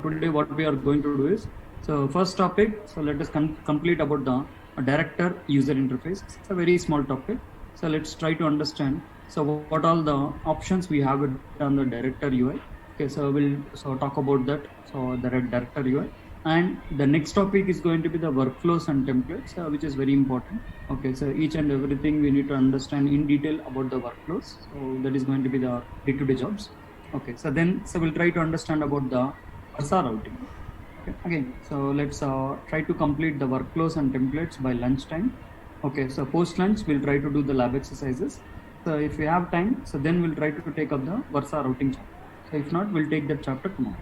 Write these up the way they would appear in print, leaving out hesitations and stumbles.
today what we are going to do is, so first topic, so let us complete about the director user interface. It's a very small topic. So let's try to understand. So what all the options we have it on the director UI. Okay, so we'll talk about that. So the director UI. And the next topic is going to be the workflows and templates, which is very important. Okay, so each and everything we need to understand in detail about the workflows. So that is going to be the day-to-day jobs. Okay, so we'll try to understand about the Versa routing. Okay, again, so let's try to complete the workflows and templates by lunchtime. Okay, so post lunch we'll try to do the lab exercises. So if we have time, so then we'll try to take up the Versa routing chapter. So if not, we'll take that chapter tomorrow.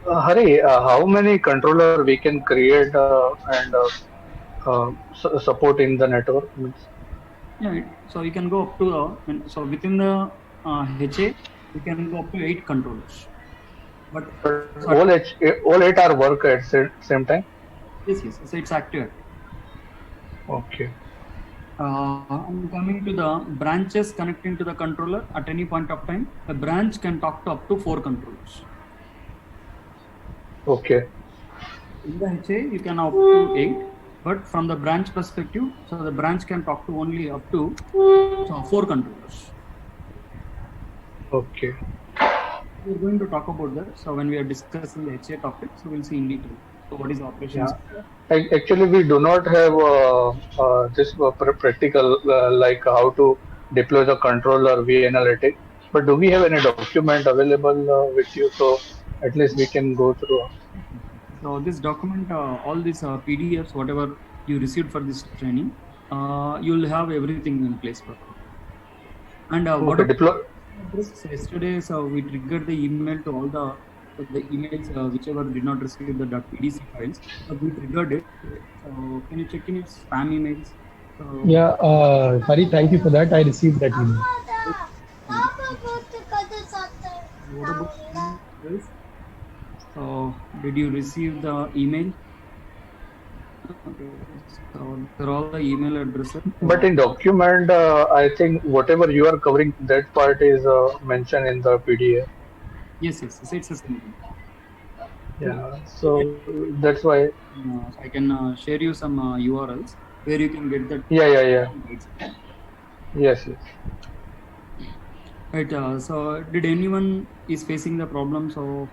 Hari, how many controller we can create and support in the network? Yeah, so you can go up to so within the HA, you can go up to 8 controllers. But all eight are work at same time. Yes. So it's active. Okay. I'm coming to the branches connecting to the controller at any point of time. A branch can talk to up to 4 controllers. Okay. In the HA, you can up to 8, but from the branch perspective, so the branch can talk to only up to 4 controllers. Okay. We're going to talk about that. So when we are discussing the HA topic, so we'll see in detail. So what is operations? Yeah. Actually, we do not have this practical like how to deploy the controller vAnalytic. But do we have any document available with you, so at least we can go through? So this document, all these PDFs, whatever you received for this training, you'll have everything in place. And what deploy? So yesterday, so we triggered the email to all the emails whichever did not receive the .pdc files. So we triggered it. So can you check in its spam emails? So, yeah, Hari, thank you for that. I received that email. What about this? So did you receive the email? Okay. So they're all the email addresses. But in document, I think whatever you are covering, that part is mentioned in the PDF. Yes, it's the same. Yeah, so that's why I can share you some URLs where you can get that. Yeah. Yes. Right. So did anyone is facing the problem? So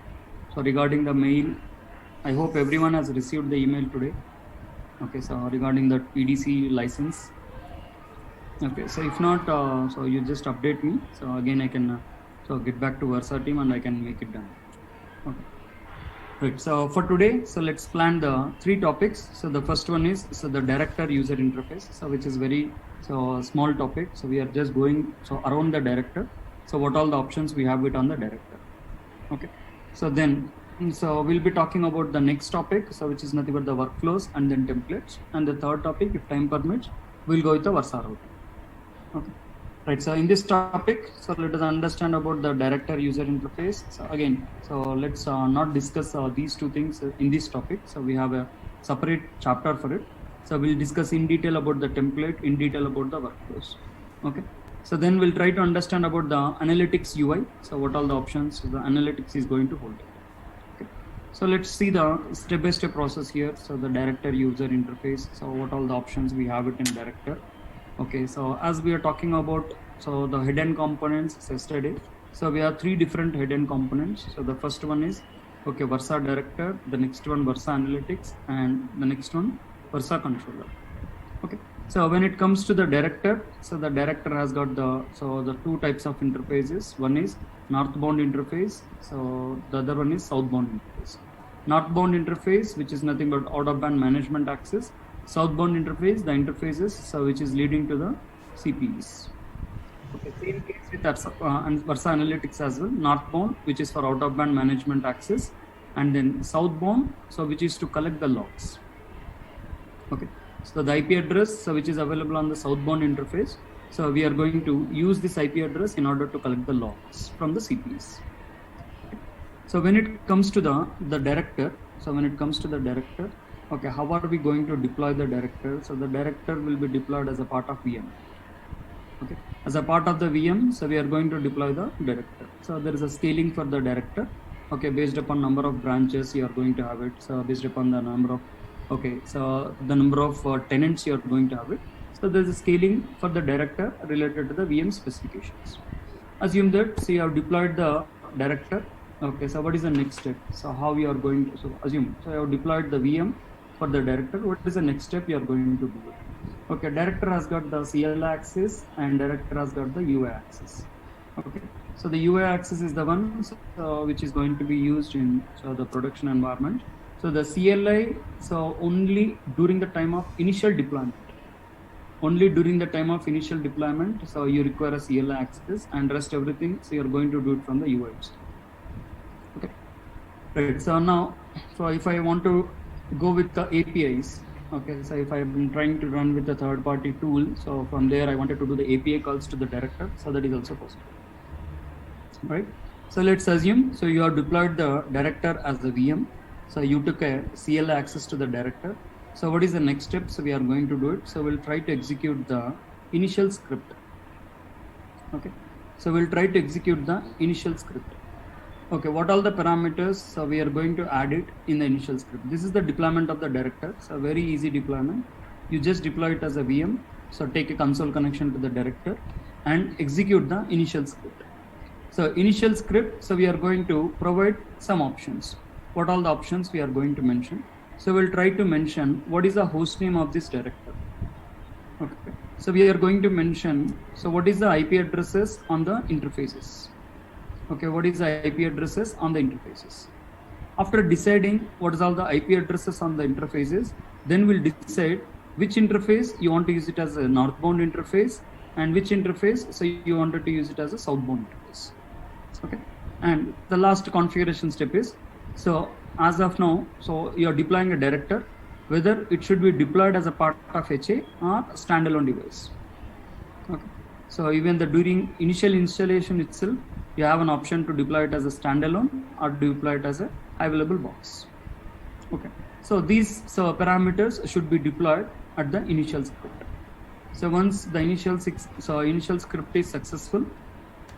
regarding the mail, I hope everyone has received the email today. Okay. So regarding the PDC license. Okay. So if not, so you just update me. So again, I can so get back to Versa team and I can make it done. Okay. Right. So for today, so let's plan the 3 topics. So the first one is the director user interface. So which is very small topic. So we are just going around the director. So what all the options we have it on the director. Okay. So then we'll be talking about the next topic. So which is nothing but the workflows and then templates. And the third topic, if time permits, we'll go with the Versa routing. Okay. Right. So in this topic, so let us understand about the director user interface. So again, so let's not discuss these 2 things in this topic. So we have a separate chapter for it. So we'll discuss in detail about the template, in detail about the workflows. Okay. So then we'll try to understand about the analytics UI. So what all the options the analytics is going to hold. Okay. So let's see the step-by-step process here. So the director user interface. So what all the options we have it in director. Okay, so as we are talking about the head-end components yesterday, so we have 3 different head-end components. So the first one is Versa director, the next one Versa analytics, and the next one Versa controller. Okay, so when it comes to the director, so the director has got the 2 types of interfaces. One is northbound interface, so the other one is southbound interface. Northbound interface, which is nothing but out-of-band management access. Southbound interface, the interfaces which is leading to the CPEs. Okay, same case with Versa analytics as well. Northbound, which is for out-of-band management access, and then southbound, which is to collect the logs. Okay, so the IP address, which is available on the southbound interface. So we are going to use this IP address in order to collect the logs from the CPEs. Okay. So when it comes to the director, okay, how are we going to deploy the director? So the director will be deployed as a part of VM. Okay, as a part of the VM, so we are going to deploy the director. So there is a scaling for the director. Okay, based upon number of branches you are going to have it. So based upon the number of, okay, so the number of tenants you are going to have it. So there's a scaling for the director related to the VM specifications. Assume that, so you have deployed the director. Okay, so what is the next step? So how you are going to, so assume, so you have deployed the VM for the director. What is the next step you are going to do it? Okay, director has got the CL axis and director has got the UI axis. Okay, so the UI axis is the one which is going to be used in the production environment. So the CLI, so only during the time of initial deployment. Only during the time of initial deployment, so you require a CLI access, and rest everything, so you're going to do it from the UI itself. Okay, right. So now, so if I want to go with the APIs, okay, so if I'm trying to run with a third-party tool, so from there I wanted to do the API calls to the director, so that is also possible. Right. So let's assume, so you have deployed the director as the VM, so you took a CLI access to the director. So what is the next step? So we are going to do it. So we'll try to execute the initial script. Okay. So we'll try to execute the initial script. Okay. What all the parameters? So we are going to add it in the initial script. This is the deployment of the director. So very easy deployment. You just deploy it as a VM. So take a console connection to the director and execute the initial script. So initial script. So we are going to provide some options. What all the options we are going to mention? So we'll try to mention what is the host name of this director. Okay. So we are going to mention, so what is the IP addresses on the interfaces? Okay, what is the IP addresses on the interfaces? After deciding what is all the IP addresses on the interfaces, then we'll decide which interface you want to use it as a northbound interface and which interface, so you wanted to use it as a southbound interface. Okay. And the last configuration step is, so as of now, so you are deploying a director, whether it should be deployed as a part of HA or standalone device. Okay. So even during initial installation itself, you have an option to deploy it as a standalone or deploy it as a available box. Okay. So these parameters should be deployed at the initial script. So once the initial script is successful,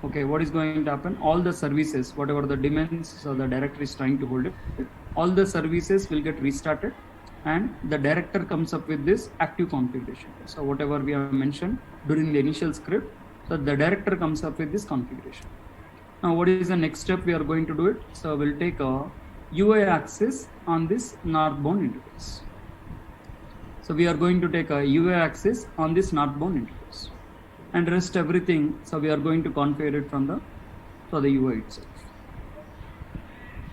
okay, what is going to happen? All the services, whatever the demands, so the director is trying to hold it, all the services will get restarted and the director comes up with this active configuration. So whatever we have mentioned during the initial script, so the director comes up with this configuration. Now what is the next step we are going to do it? So we'll take a UI access on this northbound interface. So we are going to take a UI access on this northbound interface. And rest everything, so we are going to configure it from the UI itself.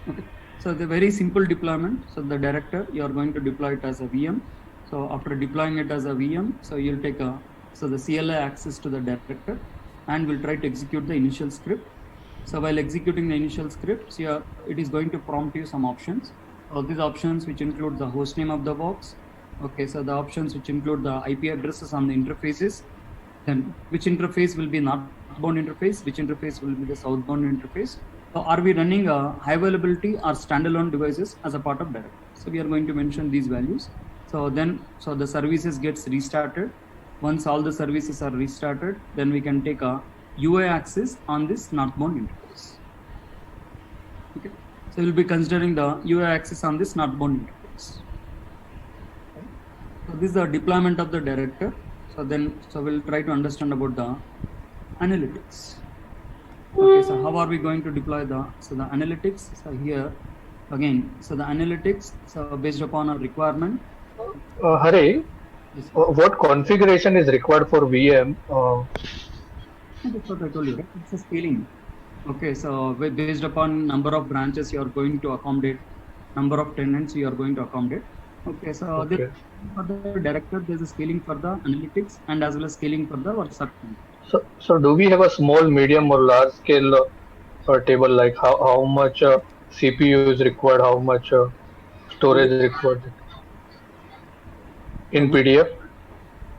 Okay. So the very simple deployment. So the director, you are going to deploy it as a VM. So after deploying it as a VM, so you'll take the CLI access to the director, and we'll try to execute the initial script. So while executing the initial script, so it is going to prompt you some options. All these options, which include the host name of the box. Okay. So the options which include the IP addresses on the interfaces. Then which interface will be northbound interface, which interface will be the southbound interface. So are we running a high availability or standalone devices as a part of director? So we are going to mention these values. So then, so the services gets restarted. Once all the services are restarted, then we can take a UI access on this northbound interface. Okay. So we'll be considering the UI access on this northbound interface. So this is the deployment of the director. So we'll try to understand about the analytics. Okay, so how are we going to deploy the analytics? So here again, so the analytics, so based upon our requirement. Hari, what configuration is required for VM? That's what I told you, right? It's a scaling. Okay, so based upon number of branches you are going to accommodate, number of tenants you are going to accommodate. Okay, so for the director, there's a scaling for the analytics and as well as scaling for the WhatsApp. So do we have a small, medium, or large scale table, like how much CPU is required, how much storage is required in PDF?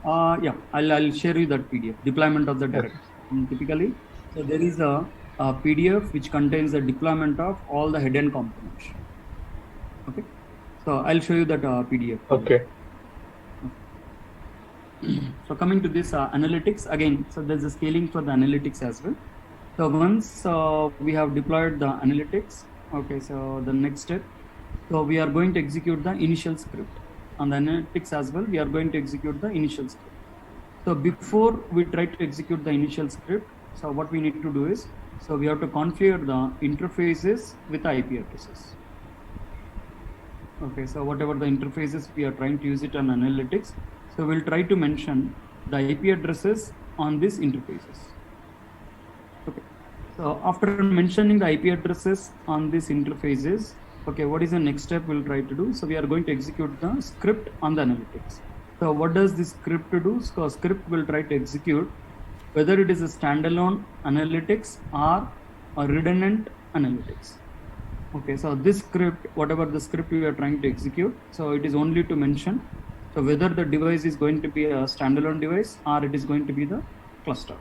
Yeah, I'll share you that PDF, deployment of the director. Typically, so there is a PDF which contains the deployment of all the hidden components. Okay. So I'll show you that PDF. Okay. So coming to this analytics again, so there's a scaling for the analytics as well. So once we have deployed the analytics, Okay, so the next step, so we are going to execute the initial script. On the analytics as well, we are going to execute the initial script. So before we try to execute the initial script, so what we need to do is, so we have to configure the interfaces with the IP addresses. Okay, so whatever the interfaces we are trying to use it on analytics, so we'll try to mention the IP addresses on these interfaces. Okay, so after mentioning the IP addresses on these interfaces, okay, what is the next step we'll try to do? So we are going to execute the script on the analytics. So what does this script do? So script will try to execute whether it is a standalone analytics or a redundant analytics. Okay, so this script, whatever the script we are trying to execute, so it is only to mention so whether the device is going to be a standalone device or it is going to be the cluster.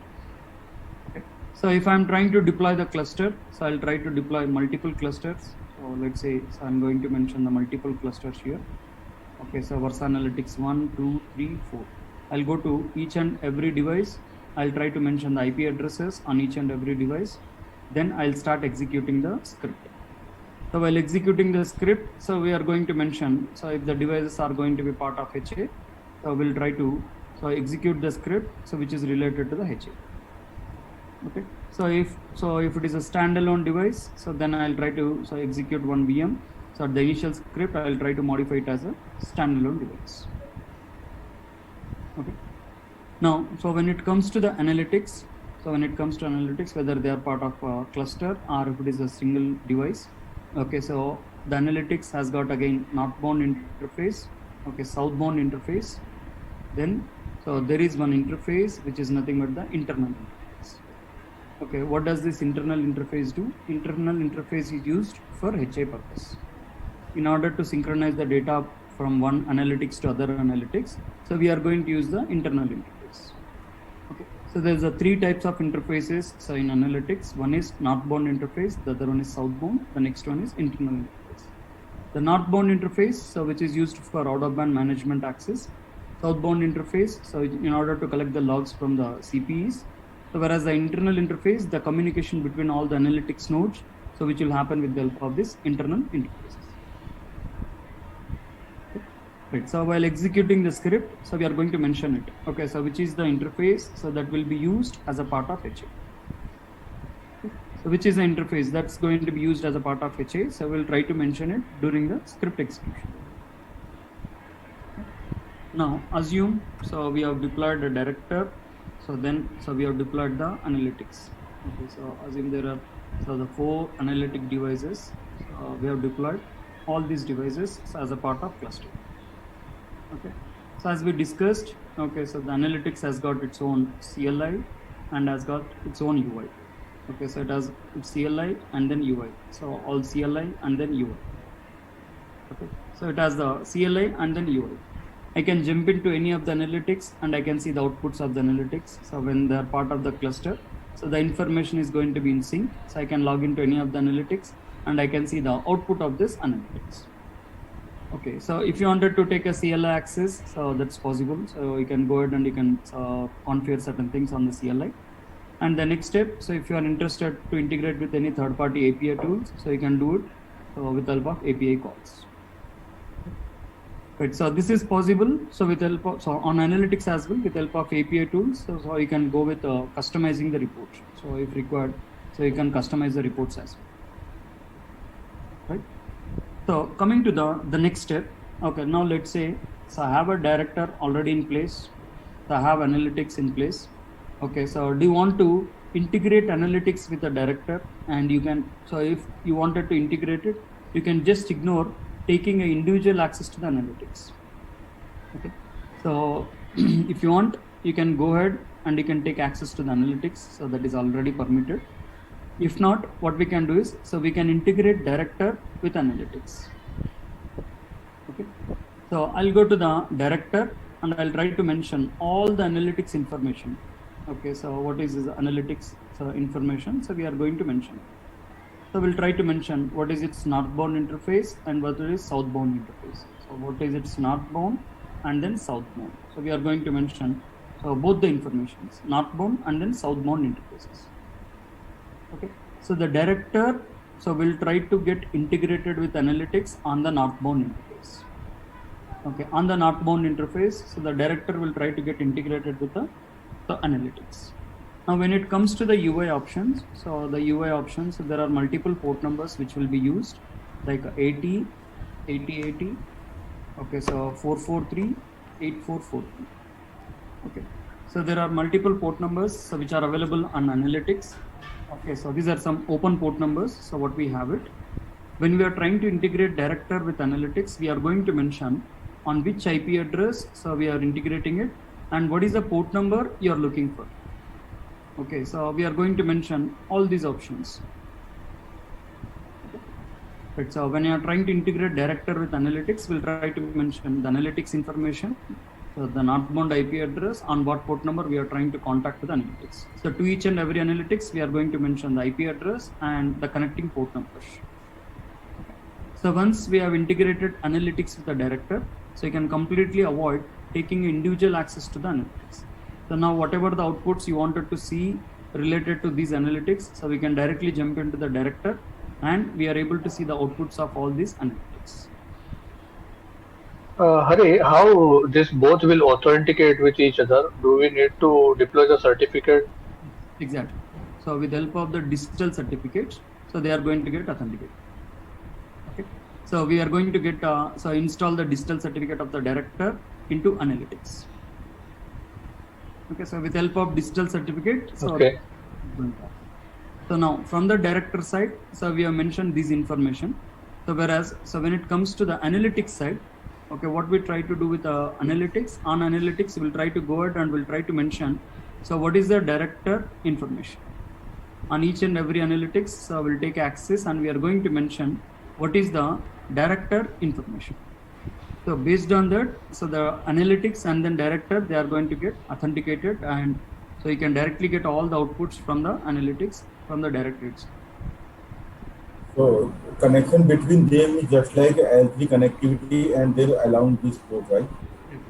Okay. So if I'm trying to deploy the cluster, so I'll try to deploy multiple clusters. So let's say so I'm going to mention the multiple clusters here. Okay, so Versa Analytics 1, 2, 3, 4. I'll go to each and every device. I'll try to mention the IP addresses on each and every device. Then I'll start executing the script. So while executing the script, so we are going to mention, so if the devices are going to be part of HA, so we'll try to execute the script, so which is related to the HA. Okay, so if it is a standalone device, so then I'll try to execute one VM. So at the initial script, I'll try to modify it as a standalone device. Okay. Now, so when it comes to the analytics, whether they are part of a cluster or if it is a single device. Okay, so the analytics has got again northbound interface, okay, southbound interface. Then, so there is one interface which is nothing but the internal interface. Okay, what does this internal interface do? Internal interface is used for HA purpose. In order to synchronize the data from one analytics to other analytics, so we are going to use the internal interface. Okay, so there's a three types of interfaces. So in analytics, one is northbound interface, the other one is southbound, the next one is internal interface. The northbound interface, so which is used for out-of-band management access. Southbound interface, so in order to collect the logs from the CPEs. So whereas the internal interface, the communication between all the analytics nodes, so which will happen with the help of this internal interfaces. Right, so while executing the script, so we are going to mention it. Okay, so which is the interface, so that will be used as a part of HA. So which is the interface that's going to be used as a part of HA, so we'll try to mention it during the script execution. Now assume, so we have deployed a director, so we have deployed the analytics. Okay, so assume there are the 4 analytic devices, we have deployed all these devices as a part of cluster. Okay, so as we discussed, okay, so the analytics has got its own CLI and has got its own UI. Okay, so it has its CLI and then UI. So all CLI and then UI. Okay, so it has the CLI and then UI. I can jump into any of the analytics and I can see the outputs of the analytics. So when they are part of the cluster, so the information is going to be in sync. So I can log into any of the analytics and I can see the output of this analytics. Okay, so if you wanted to take a CLI access, so that's possible. So you can go ahead and you can configure certain things on the CLI. And the next step, so if you are interested to integrate with any third-party API tools, so you can do it with the help of API calls. Right, so this is possible. So with help of, so on analytics as well, with help of API tools, so you can go with customizing the report. So if required, so you can customize the reports as well. Right. So coming to the next step. Okay, now let's say, so I have a director already in place. So I have analytics in place. Okay, so do you want to integrate analytics with the director? And you can, so if you wanted to integrate it, you can just ignore taking an individual access to the analytics. Okay, so if you want, you can go ahead and you can take access to the analytics. So that is already permitted. If not, what we can do is, so we can integrate director with analytics. Okay, so I'll go to the director and I'll try to mention all the analytics information. Okay, so what is this analytics information? So we are going to mention. So we'll try to mention what is its northbound interface and what is southbound interface. So what is its northbound and then southbound. So we are going to mention both the informations, northbound and then southbound interfaces. Okay, so the director so will try to get integrated with analytics on the northbound interface. Okay, on the northbound interface, so the director will try to get integrated with the analytics. Now, when it comes to the UI options, so the UI options, there are multiple port numbers which will be used, like 80, 8080, okay, so 443, 8443. Okay, so there are multiple port numbers which are available on analytics. Okay, so these are some open port numbers. So what we have it, when we are trying to integrate director with analytics, we are going to mention on which IP address, so we are integrating it, and what is the port number you are looking for. Okay, so we are going to mention all these options. Right, so when you are trying to integrate director with analytics, we'll try to mention the analytics information, so the northbound IP address, on what port number we are trying to contact with analytics. So to each and every analytics, we are going to mention the IP address and the connecting port numbers. So once we have integrated analytics with the director, so you can completely avoid taking individual access to the analytics. So now whatever the outputs you wanted to see related to these analytics, so we can directly jump into the director and we are able to see the outputs of all these analytics. Hari, how this both will authenticate with each other? Do we need to deploy the certificate? Exactly. So with the help of the digital certificates, so they are going to get authenticated. Okay. So we are going to get, so install the digital certificate of the director into analytics. Okay, so with the help of digital certificate, so, Okay. So now from the director side, so we have mentioned this information. So whereas, so when it comes to the analytics side, okay, what we try to do with analytics, on analytics, we'll try to go ahead and we'll try to mention, so what is the director information? On each and every analytics, so we'll take access and we are going to mention what is the director information. So based on that, so the analytics and then director, they are going to get authenticated, and so you can directly get all the outputs from the analytics from the director itself. So connection between them is just like L3 connectivity, and they'll allow this port, right?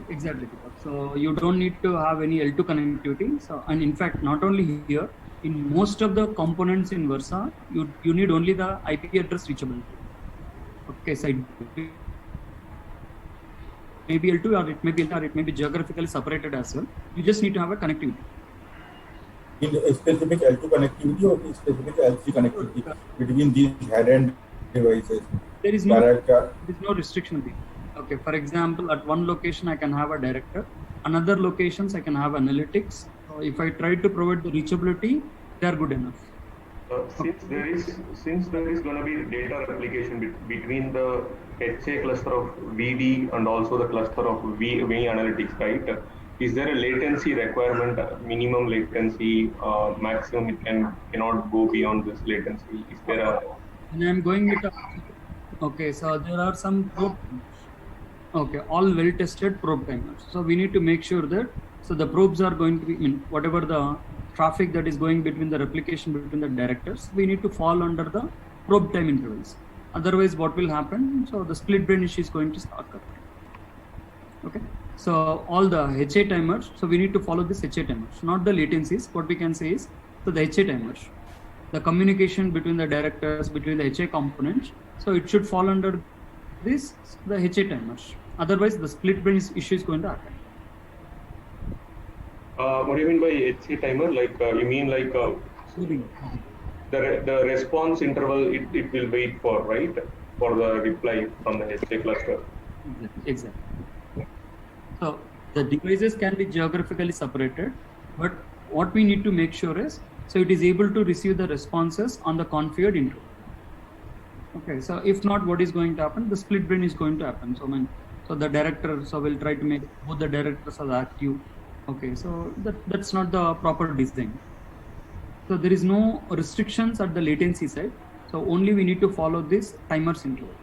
Exactly. So you don't need to have any L2 connectivity. So, and in fact, not only here, in most of the components in Versa, you need only the IP address reachability. Okay, so maybe L2 or it may be geographically separated as well. You just need to have a connectivity. In a specific L2 connectivity or specific L3 connectivity between these head-end devices? There is no restriction there. Okay, for example, at one location I can have a director, another locations I can have analytics. So if I try to provide the reachability, they are good enough. Since there is going to be data replication between the HA cluster of VD and also the cluster of V analytics, right? Is there a latency requirement, minimum latency, maximum it cannot go beyond this latency? Is there a... And I'm going with okay, so there are some probe, okay, all well-tested probe timers. So we need to make sure that, so the probes are going to be, whatever the traffic that is going between the replication between the directors, we need to fall under the probe time intervals. Otherwise, what will happen? So the split brain issue is going to start occurring. Okay. So all the HA timers, so we need to follow this HA timers, not the latencies. What we can say is, so the HA timers, the communication between the directors, between the HA components, so it should fall under this, the HA timers. Otherwise, the split brain issue is going to happen. What do you mean by HA timer? Like you mean like the response interval it will wait for, right? For the reply from the HA cluster. Exactly. So the devices can be geographically separated, but what we need to make sure is, so it is able to receive the responses on the configured interval. Okay, so if not, what is going to happen? The split brain is going to happen. So the director, so we'll try to make both the directors are active. Okay, so that's not the proper design. So there is no restrictions at the latency side. So only we need to follow this timers interval.